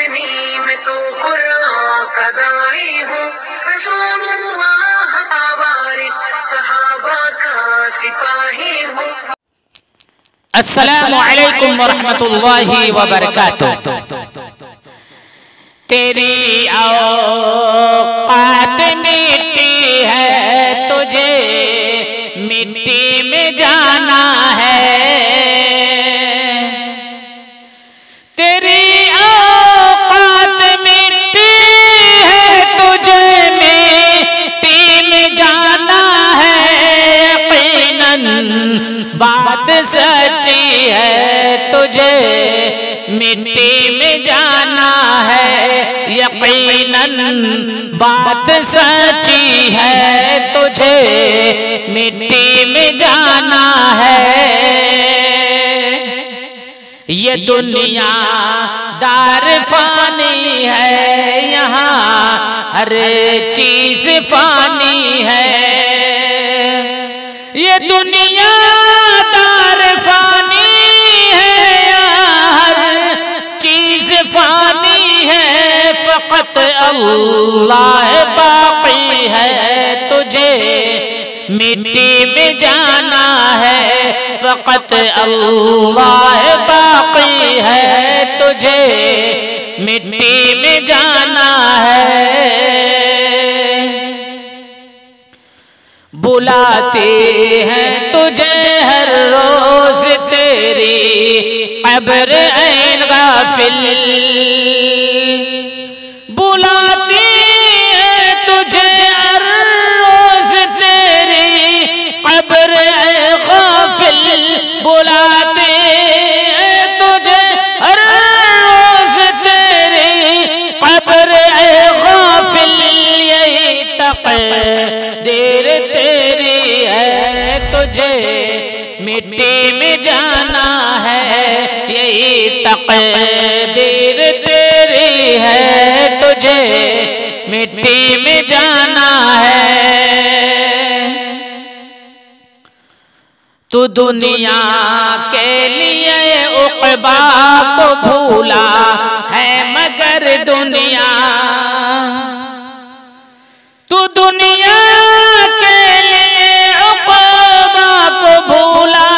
जिंदगी में तो कुरान का दाई हूँ, रसूलुल्लाह का वारिस, सहाबा का सिपाही हूँ। अस्सलामु अलैकुम वरहमतुल्लाहि वबरकातुह। तेरी औकात मिट्टी है, तुझे मिट्टी में जाना है। तेरी औकात मिट्टी है, तुझे मिट्टी में जाना है। यकीनन बात सच्ची है, तुझे मिट्टी में जाना है। यकीनन बात सच्ची है, तुझे मिट्टी में जाना है। ये दुनिया दार फानी है, यहाँ हर चीज फानी है। ये दुनिया दार फानी है, हर चीज फानी है। फकत अल्लाह बाकी है, तुझे मिट्टी में जाना है। फकत अल्लाह बाकी है, तुझे मिट्टी में जाना है। बुलाते हैं तुझे हर रोज तेरी कब्र ऐन गाफिल। बुलाते हैं तुझे हर रोज तेरी कब्र ऐन गाफिल। बुलाते हैं तुझे हर रोज तेरी कब्र ऐन गाफिल। यही तक़दीर तेरी है, तुझे मिट्टी में जाना है। यही तक़दीर तेरी है, तुझे मिट्टी में जाना है। तू दुनिया के लिए उक़बा को भूला है, मगर दुनिया तू दुनिया के लिए उक़बा को भूला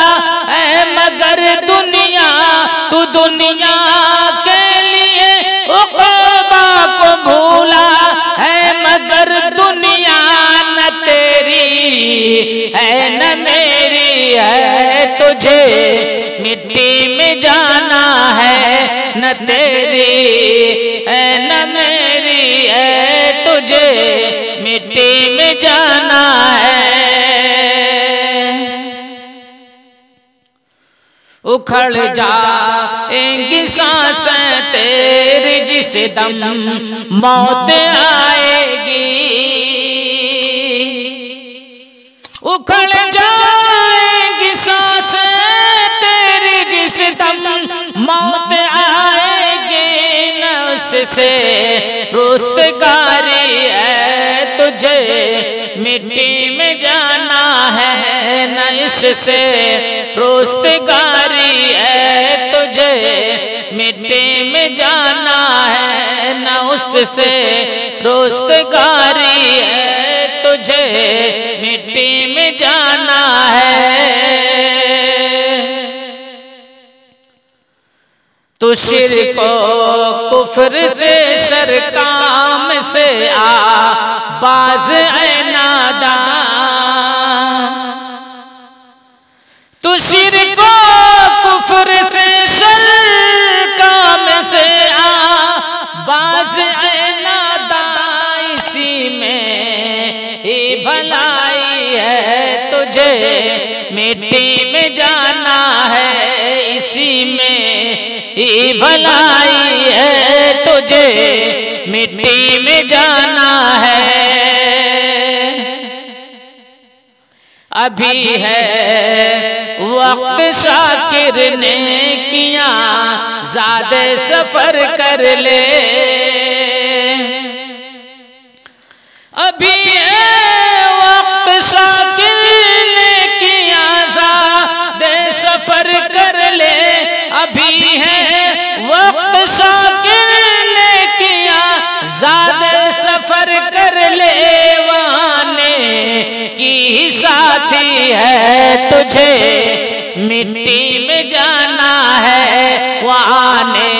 है, मगर दुनिया तू दुनिया के लिए उक़बा को भूला है, मगर दुनिया न तेरी है न मेरी है। तुझे मिट्टी में जाना है, न तेरी है न मेरी है। तुझे मिट्टी में जाना है। उखड़ जाएंगी सांसें तेरी, जिस दम मौत आएगी। उखड़ जाएंगी सांसें तेरी, जिस दम मौत आएगी। न उससे रुस्तगारी है, तुझे मिट्टी में जाना है। न इससे रुस्तगारी है, तुझे मिट्टी में जाना है। न उससे रुस्तगारी है, तुझे मिट्टी में जाना है। तू शिर्क कुफ्र से शर काम से आ बाज ऐ नादान। तू शिर्क कुफ्र से शर काम से आ बाज ऐ नादान। इसी में ही भलाई है, तुझे मिट्टी में जाना है। इसी में ही भलाई है, तुझे मिट्टी में जाना है। अभी है वक्त शाकिर ने किया, ज़्यादा सफर कर ले। अभी है वक्त शाकिर ने किया, ज़्यादा सफर कर ले। अभी है वक्त शाकिर ने ज़्यादा सफर कर ले वाने की साथी है, तुझे मिट्टी में जाना है, वाने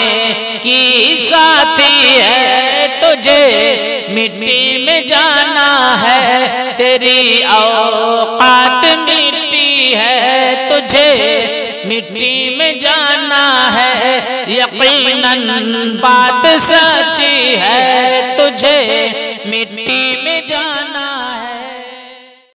की साथी है, तुझे मिट्टी में जाना है। तेरी औकात मिट्टी है, तुझे मिट्टी में जाना है। यकीनन बात सच्ची है, तुझे मिट्टी